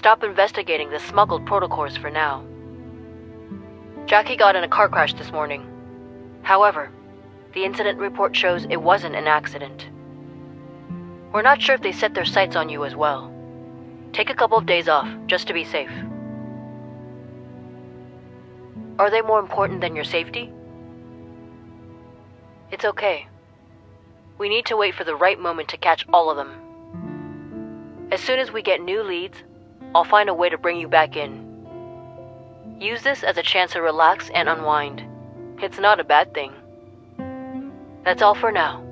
stop investigating the smuggled protocols for now. Jackie got in a car crash this morning. However, the incident report shows it wasn't an accident. We're not sure if they set their sights on you as well. Take a couple of days off, just to be safe. Are they more important than your safety? It's okay. We need to wait for the right moment to catch all of them. As soon as we get new leads, I'll find a way to bring you back in. Use this as a chance to relax and unwind. It's not a bad thing. That's all for now.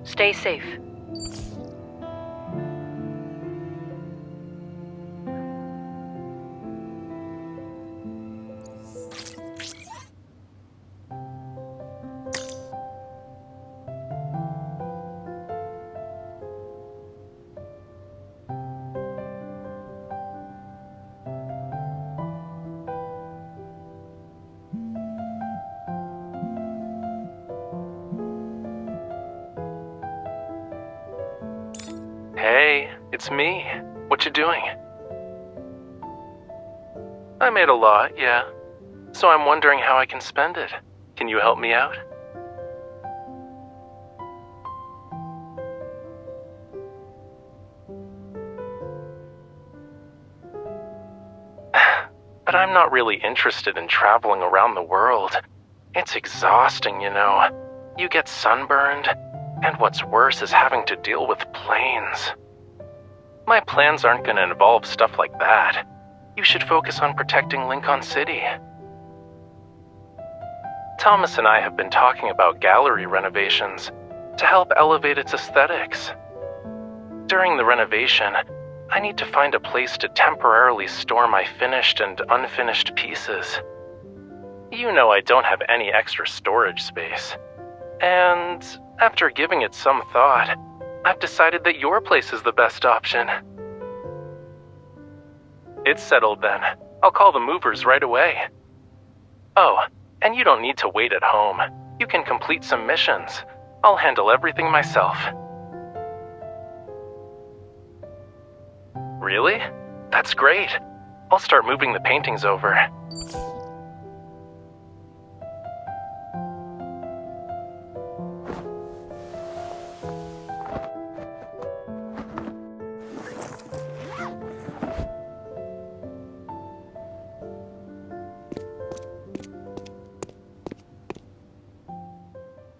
Stay safe. Hey, it's me. What you doing? I made a lot, yeah. So I'm wondering how I can spend it. Can you help me out? But I'm not really interested in traveling around the world. It's exhausting, you know. You get sunburned, and what's worse is having to deal with planes. My plans aren't going to involve stuff like that. You should focus on protecting Lincoln City. Thomas and I have been talking about gallery renovations to help elevate its aesthetics. During the renovation, I need to find a place to temporarily store my finished and unfinished pieces. You know I don't have any extra storage space. And after giving it some thought, I've decided that your place is the best option. It's settled then. I'll call the movers right away. Oh, and you don't need to wait at home. You can complete some missions. I'll handle everything myself. Really? That's great. I'll start moving the paintings over.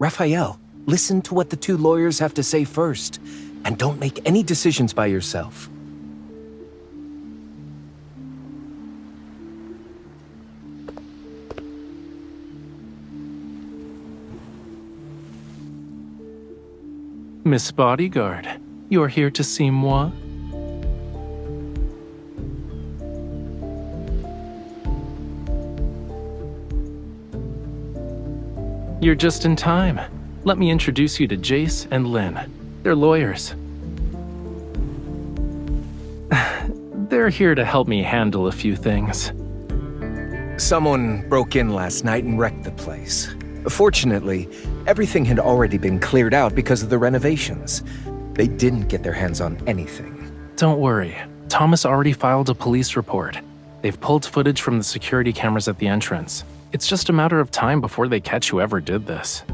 Rafayel, listen to what the two lawyers have to say first, and don't make any decisions by yourself. Miss Bodyguard, you're here to see moi? You're just in time. Let me introduce you to Jace and Lynn. They're lawyers. They're here to help me handle a few things. Someone broke in last night and wrecked the place. Fortunately, everything had already been cleared out because of the renovations. They didn't get their hands on anything. Don't worry. Thomas already filed a police report. They've pulled footage from the security cameras at the entrance. It's just a matter of time before they catch whoever did this.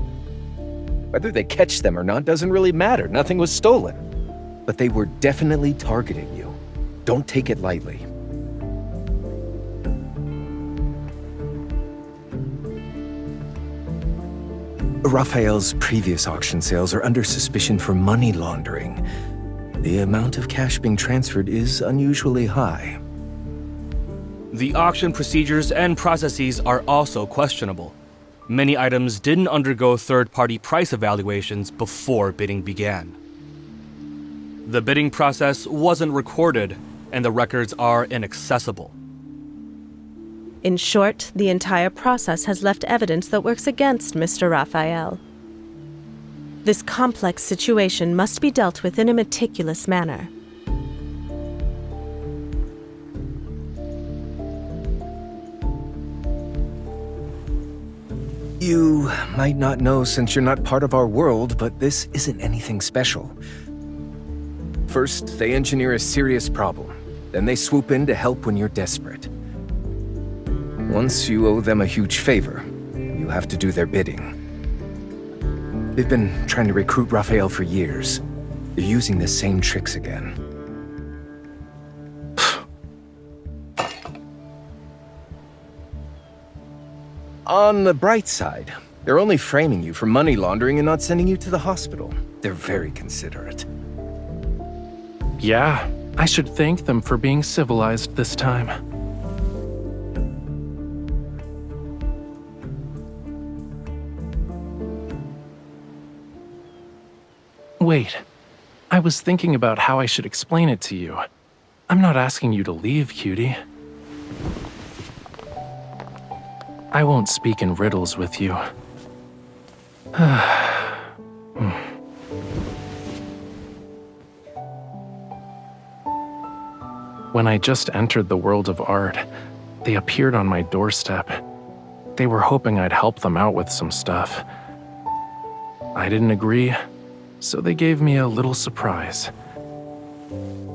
Whether they catch them or not doesn't really matter. Nothing was stolen. But they were definitely targeting you. Don't take it lightly. Rafayel's previous auction sales are under suspicion for money laundering. The amount of cash being transferred is unusually high. The auction procedures and processes are also questionable. Many items didn't undergo third-party price evaluations before bidding began. The bidding process wasn't recorded, and the records are inaccessible. In short, the entire process has left evidence that works against Mr. Rafayel. This complex situation must be dealt with in a meticulous manner. You might not know since you're not part of our world, but this isn't anything special. First, they engineer a serious problem. Then they swoop in to help when you're desperate. Once you owe them a huge favor, you have to do their bidding. They've been trying to recruit Rafayel for years. They're using the same tricks again. On the bright side, they're only framing you for money laundering and not sending you to the hospital. They're very considerate. Yeah, I should thank them for being civilized this time. Wait, I was thinking about how I should explain it to you. I'm not asking you to leave, cutie. I won't speak in riddles with you. When I just entered the world of art, they appeared on my doorstep. They were hoping I'd help them out with some stuff. I didn't agree, so they gave me a little surprise.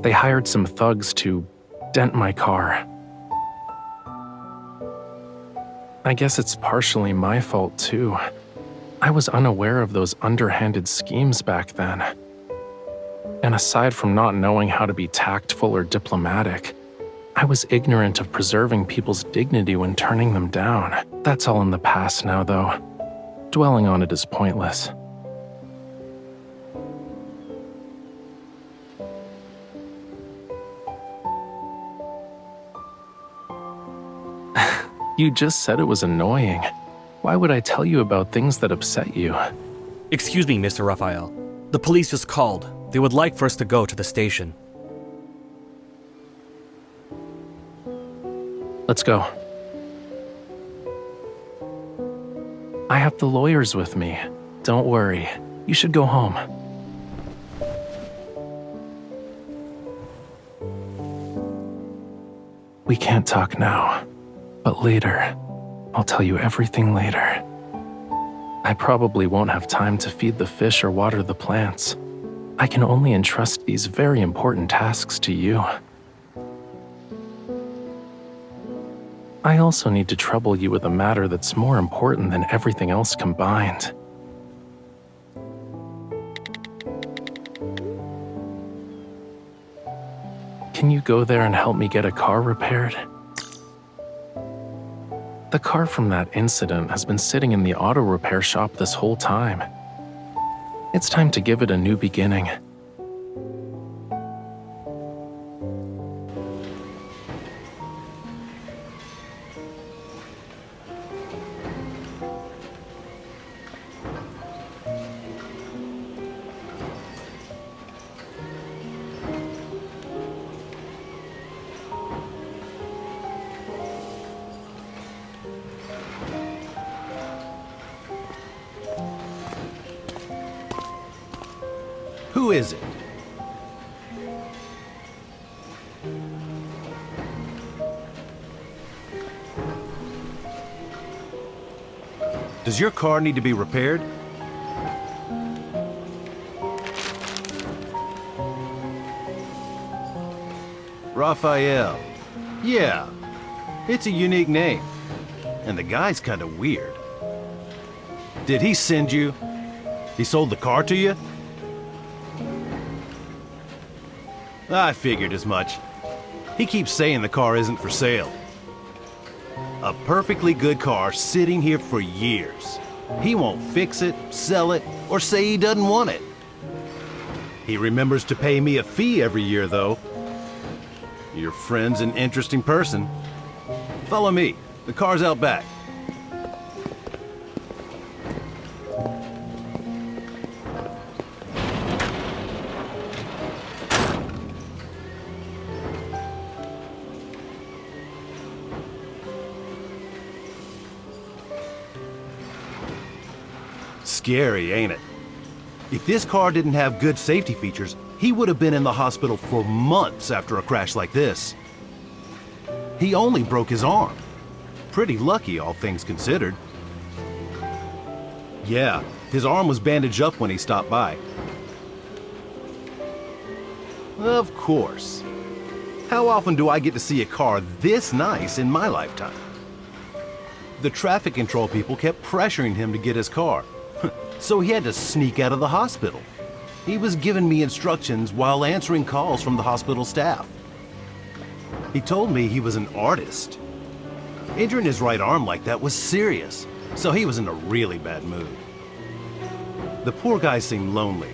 They hired some thugs to dent my car. I guess it's partially my fault, too. I was unaware of those underhanded schemes back then. And aside from not knowing how to be tactful or diplomatic, I was ignorant of preserving people's dignity when turning them down. That's all in the past now, though. Dwelling on it is pointless. You just said it was annoying. Why would I tell you about things that upset you? Excuse me, Mr. Rafayel. The police just called. They would like for us to go to the station. Let's go. I have the lawyers with me. Don't worry. You should go home. We can't talk now, but later. I'll tell you everything later. I probably won't have time to feed the fish or water the plants. I can only entrust these very important tasks to you. I also need to trouble you with a matter that's more important than everything else combined. Can you go there and help me get a car repaired? The car from that incident has been sitting in the auto repair shop this whole time. It's time to give it a new beginning. Who is it? Does your car need to be repaired? Rafayel. Yeah, it's a unique name. And the guy's kind of weird. Did he send you? He sold the car to you? I figured as much. He keeps saying the car isn't for sale. A perfectly good car sitting here for years. He won't fix it, sell it, or say he doesn't want it. He remembers to pay me a fee every year, though. Your friend's an interesting person. Follow me. The car's out back. Scary, ain't it? If this car didn't have good safety features, he would have been in the hospital for months after a crash like this. He only broke his arm. Pretty lucky, all things considered. Yeah, his arm was bandaged up when he stopped by. Of course. How often do I get to see a car this nice in my lifetime? The traffic control people kept pressuring him to get his car, so he had to sneak out of the hospital. He was giving me instructions while answering calls from the hospital staff. He told me he was an artist. Injuring his right arm like that was serious, so he was in a really bad mood. The poor guy seemed lonely.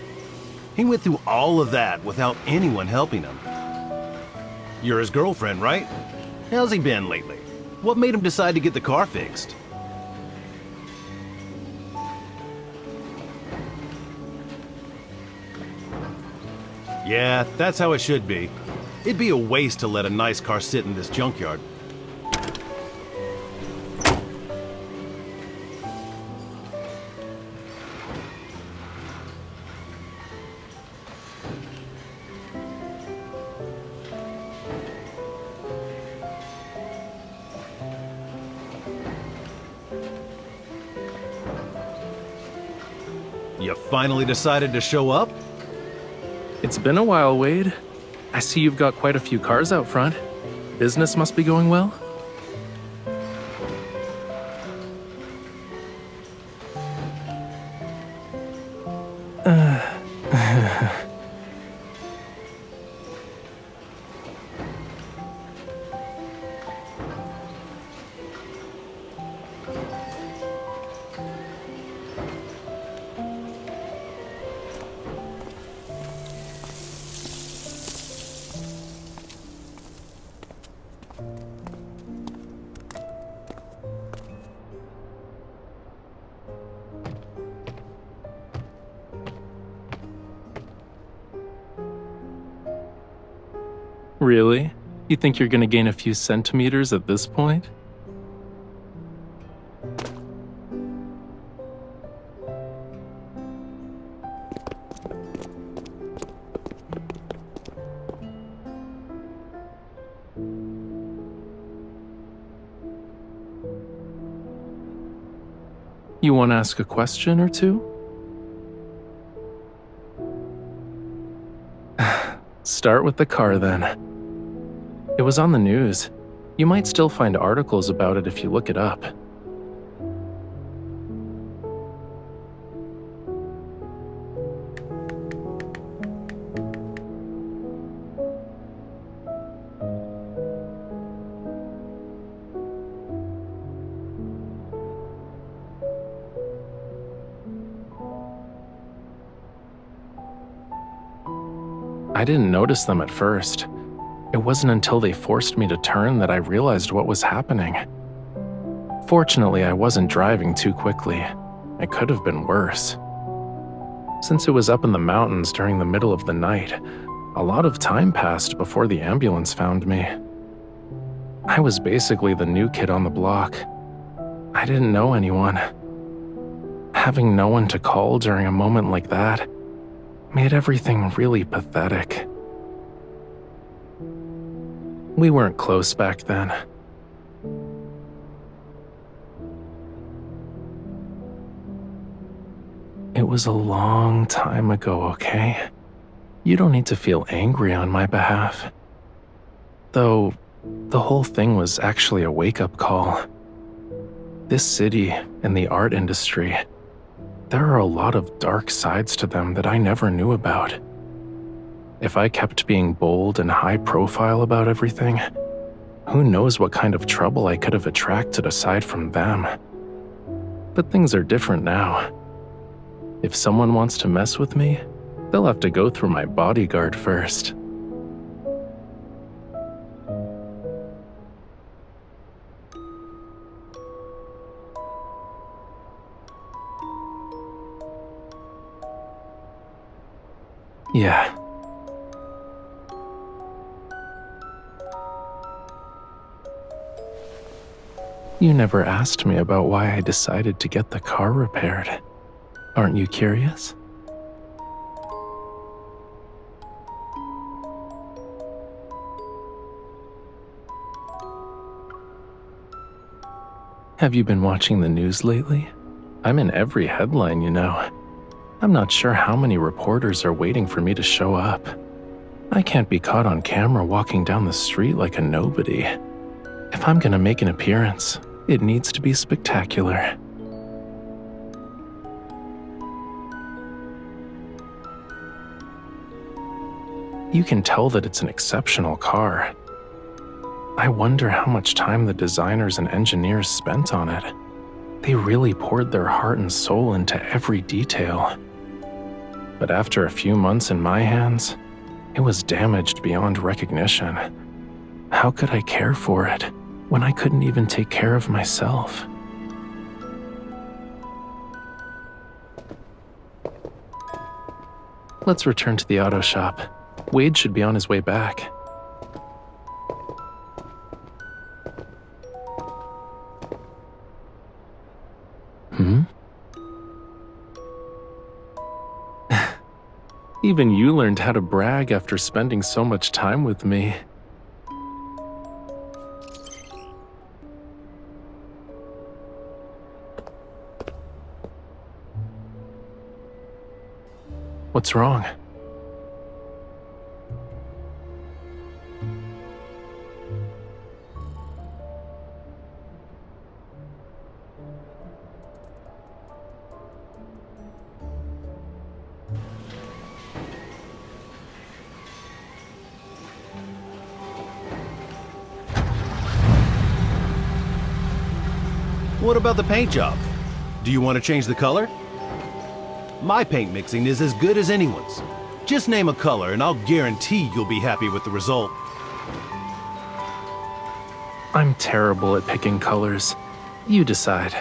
He went through all of that without anyone helping him. You're his girlfriend, right? How's he been lately? What made him decide to get the car fixed? Yeah, that's how it should be. It'd be a waste to let a nice car sit in this junkyard. You finally decided to show up? It's been a while, Wade. I see you've got quite a few cars out front. Business must be going well? Really? You think you're gonna gain a few centimeters at this point? You want to ask a question or two? Start with the car then. It was on the news. You might still find articles about it if you look it up. I didn't notice them at first. It wasn't until they forced me to turn that I realized what was happening. Fortunately, I wasn't driving too quickly. It could have been worse. Since it was up in the mountains during the middle of the night, a lot of time passed before the ambulance found me. I was basically the new kid on the block. I didn't know anyone. Having no one to call during a moment like that made everything really pathetic. We weren't close back then. It was a long time ago, okay? You don't need to feel angry on my behalf. Though, the whole thing was actually a wake-up call. This city and the art industry, there are a lot of dark sides to them that I never knew about. If I kept being bold and high profile about everything, who knows what kind of trouble I could have attracted aside from them. But things are different now. If someone wants to mess with me, they'll have to go through my bodyguard first. Yeah. You never asked me about why I decided to get the car repaired. Aren't you curious? Have you been watching the news lately? I'm in every headline, you know. I'm not sure how many reporters are waiting for me to show up. I can't be caught on camera walking down the street like a nobody. If I'm gonna make an appearance, it needs to be spectacular. You can tell that it's an exceptional car. I wonder how much time the designers and engineers spent on it. They really poured their heart and soul into every detail. But after a few months in my hands, it was damaged beyond recognition. How could I care for it when I couldn't even take care of myself? Let's return to the auto shop. Wade should be on his way back. Even you learned how to brag after spending so much time with me. What's wrong? What about the paint job? Do you want to change the color? My paint mixing is as good as anyone's. Just name a color and I'll guarantee you'll be happy with the result. I'm terrible at picking colors. You decide.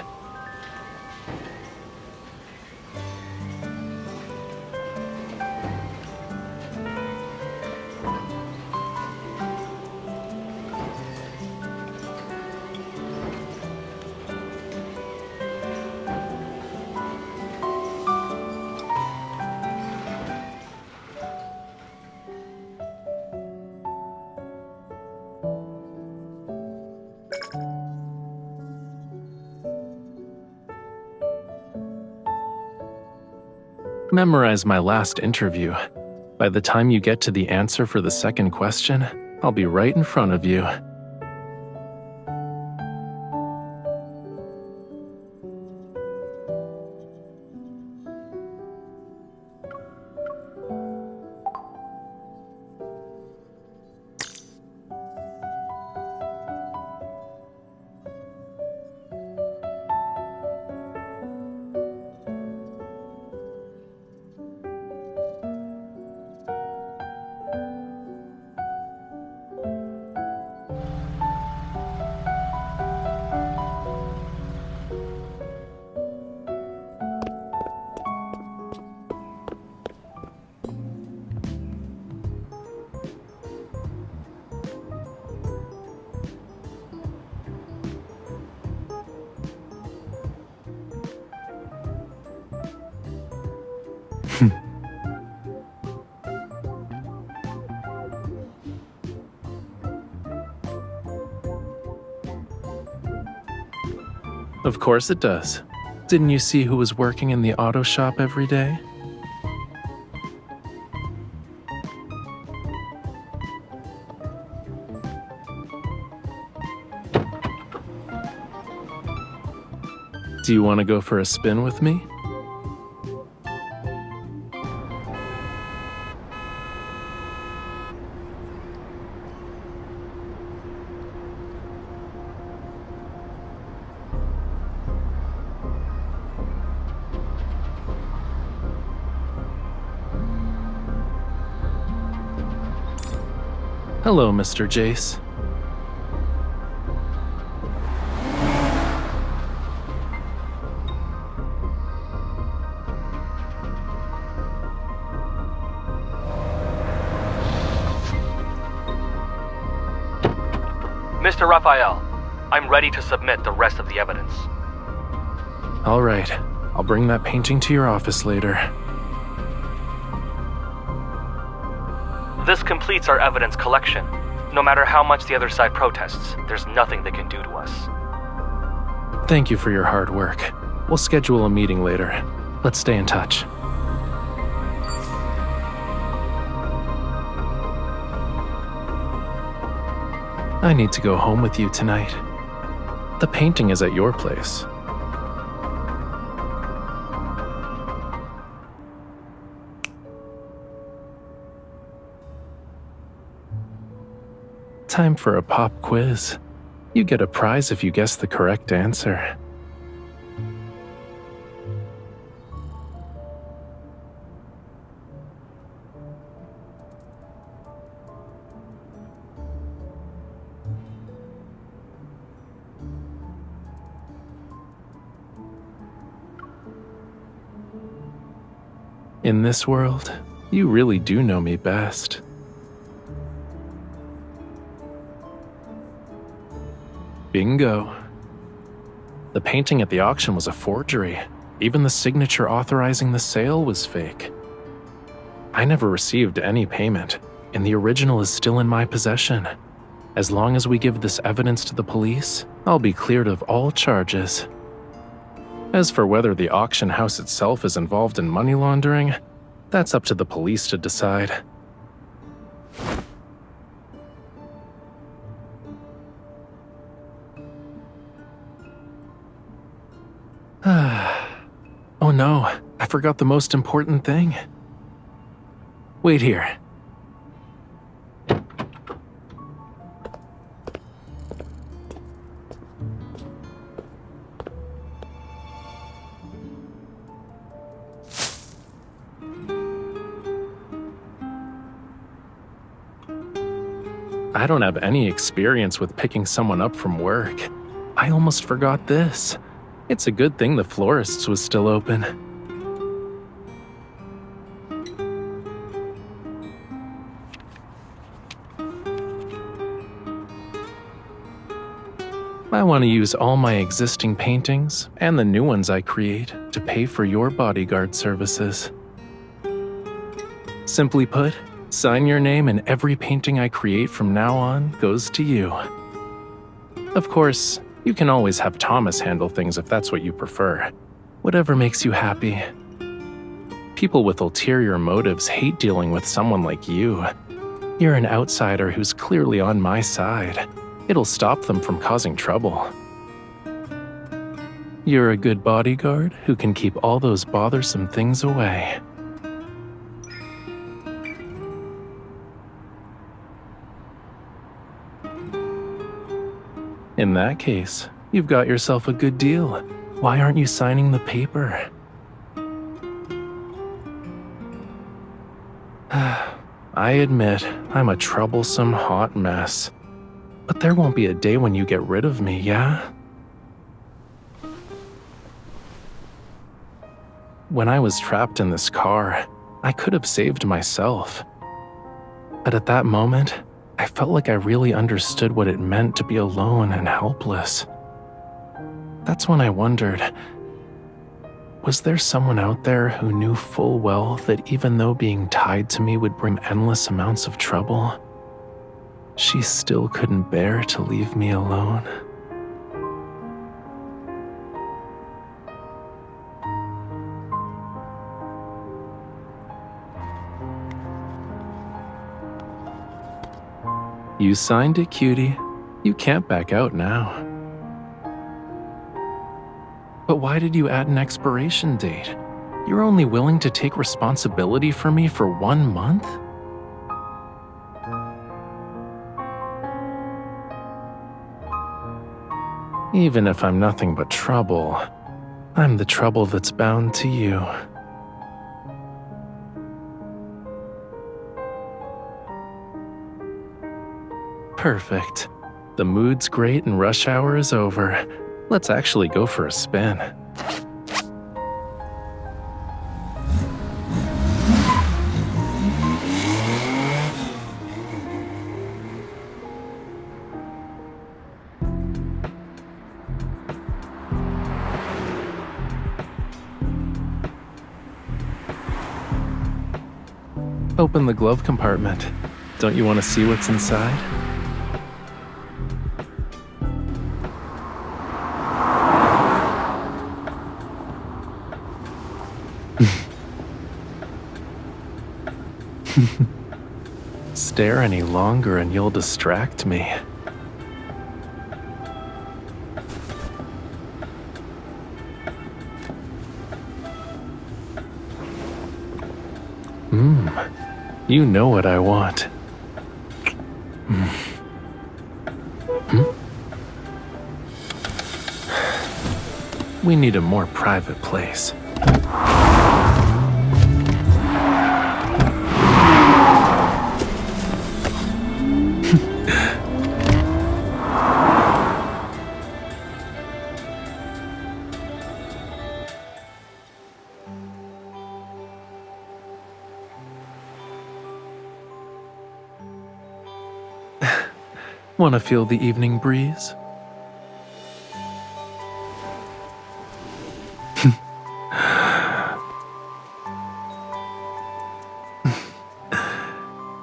Memorize my last interview. By the time you get to the answer for the second question, I'll be right in front of you. Of course it does. Didn't you see who was working in the auto shop every day? Do you want to go for a spin with me? Hello, Mr. Jace. Mr. Rafayel, I'm ready to submit the rest of the evidence. All right, I'll bring that painting to your office later. This completes our evidence collection. No matter how much the other side protests, there's nothing they can do to us. Thank you for your hard work. We'll schedule a meeting later. Let's stay in touch. I need to go home with you tonight. The painting is at your place. Time for a pop quiz. You get a prize if you guess the correct answer. In this world, you really do know me best. Bingo. The painting at the auction was a forgery. Even the signature authorizing the sale was fake. I never received any payment, and the original is still in my possession. As long as we give this evidence to the police, I'll be cleared of all charges. As for whether the auction house itself is involved in money laundering, that's up to the police to decide. Oh no, I forgot the most important thing. Wait here. I don't have any experience with picking someone up from work. I almost forgot this. It's a good thing the florist's was still open. I want to use all my existing paintings and the new ones I create to pay for your bodyguard services. Simply put, sign your name and every painting I create from now on goes to you. Of course, you can always have Thomas handle things if that's what you prefer. Whatever makes you happy. People with ulterior motives hate dealing with someone like you. You're an outsider who's clearly on my side. It'll stop them from causing trouble. You're a good bodyguard who can keep all those bothersome things away. In that case, you've got yourself a good deal. Why aren't you signing the paper? I admit, I'm a troublesome hot mess. But there won't be a day when you get rid of me, yeah? When I was trapped in this car, I could have saved myself. But at that moment, I felt like I really understood what it meant to be alone and helpless. That's when I wondered, was there someone out there who knew full well that even though being tied to me would bring endless amounts of trouble, she still couldn't bear to leave me alone? You signed it, cutie. You can't back out now. But why did you add an expiration date? You're only willing to take responsibility for me for 1 month? Even if I'm nothing but trouble, I'm the trouble that's bound to you. Perfect. The mood's great and rush hour is over. Let's actually go for a spin. Open the glove compartment. Don't you want to see what's inside? Stare any longer and you'll distract me. You know what I want. We need a more private place. Want to feel the evening breeze?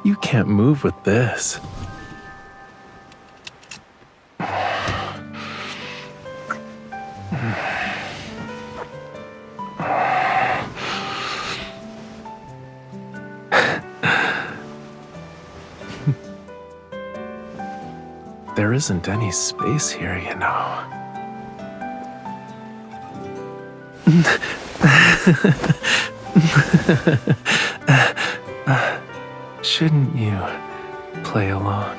You can't move with this. There isn't any space here, you know. Shouldn't you play along?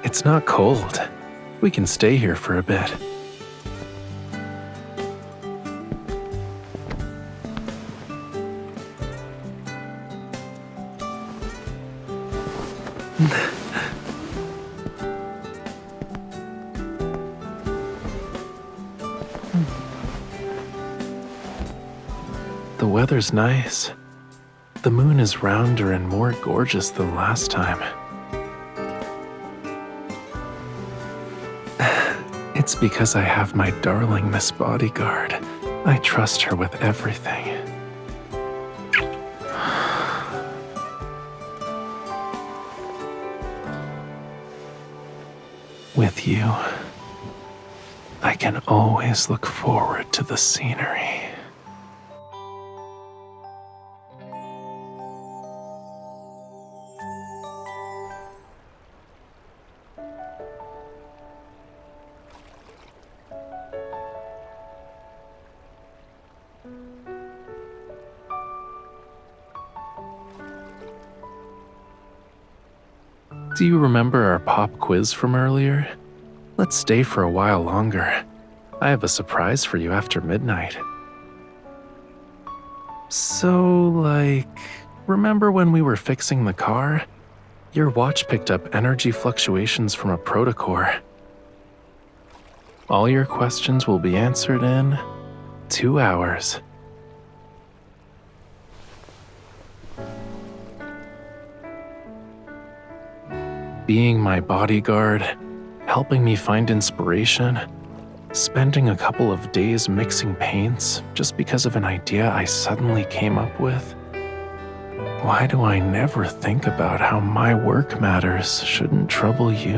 It's not cold. We can stay here for a bit. The weather's nice. The moon is rounder and more gorgeous than last time. It's because I have my darling Miss Bodyguard. I trust her with everything. With you, I can always look forward to the scenery. Do you remember our pop quiz from earlier? Let's stay for a while longer. I have a surprise for you after midnight. So, remember when we were fixing the car? Your watch picked up energy fluctuations from a protocore. All your questions will be answered in 2 hours. Being my bodyguard, helping me find inspiration, spending a couple of days mixing paints just because of an idea I suddenly came up with. Why do I never think about how my work matters shouldn't trouble you?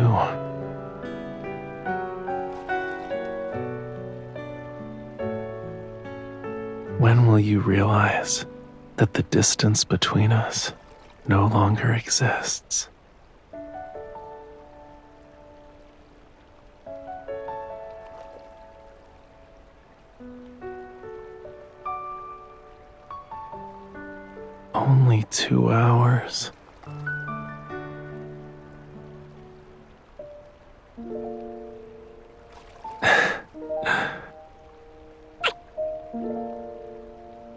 When will you realize that the distance between us no longer exists? Only 2 hours.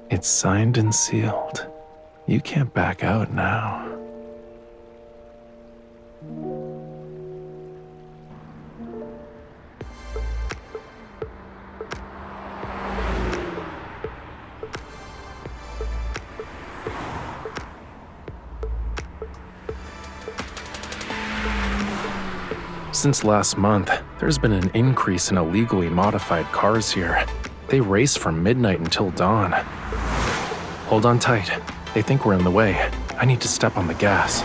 It's signed and sealed. You can't back out now. Since last month, there's been an increase in illegally modified cars here. They race from midnight until dawn. Hold on tight. They think we're in the way. I need to step on the gas.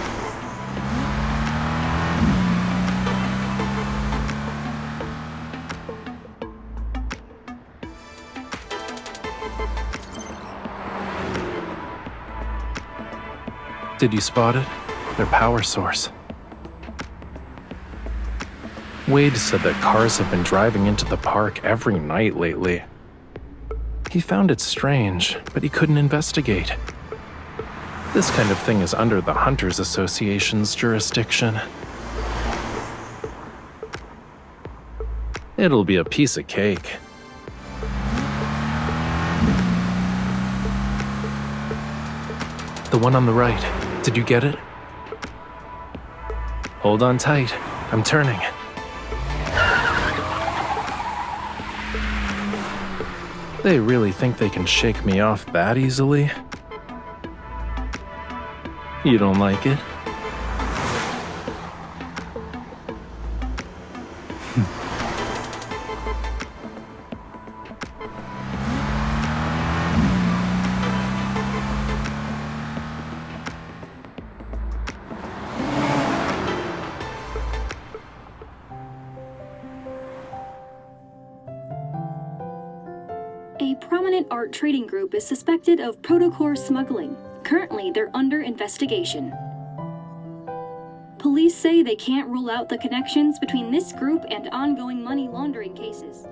Did you spot it? Their power source. Wade said that cars have been driving into the park every night lately. He found it strange, but he couldn't investigate. This kind of thing is under the Hunters Association's jurisdiction. It'll be a piece of cake. The one on the right. Did you get it? Hold on tight. I'm turning. They really think they can shake me off that easily? You don't like it? A prominent art trading group is suspected of protocore smuggling. Currently, they're under investigation. Police say they can't rule out the connections between this group and ongoing money laundering cases.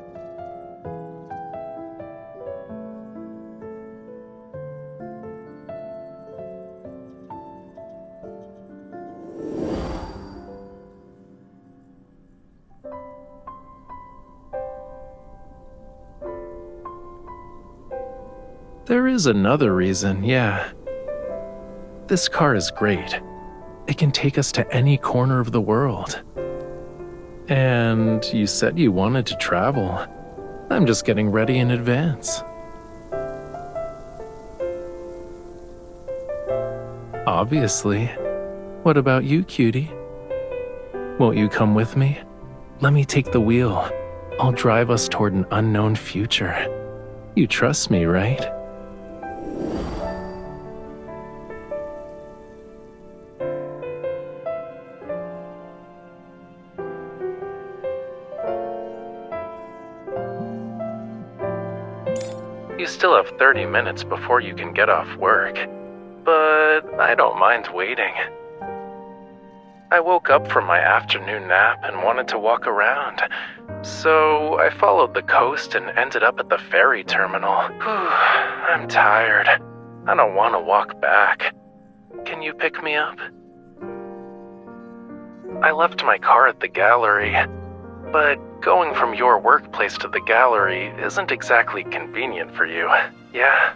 There is another reason, yeah. This car is great. It can take us to any corner of the world. And you said you wanted to travel. I'm just getting ready in advance. Obviously. What about you, cutie? Won't you come with me? Let me take the wheel. I'll drive us toward an unknown future. You trust me, right? You still have 30 minutes before you can get off work, but I don't mind waiting. I woke up from my afternoon nap and wanted to walk around, so I followed the coast and ended up at the ferry terminal. I'm tired. I don't want to walk back. Can you pick me up? I left my car at the gallery, but going from your workplace to the gallery isn't exactly convenient for you, yeah?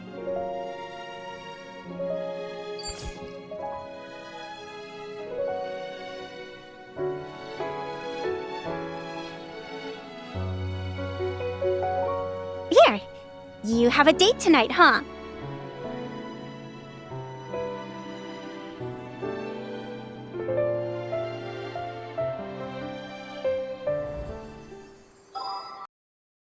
Here, you have a date tonight, huh?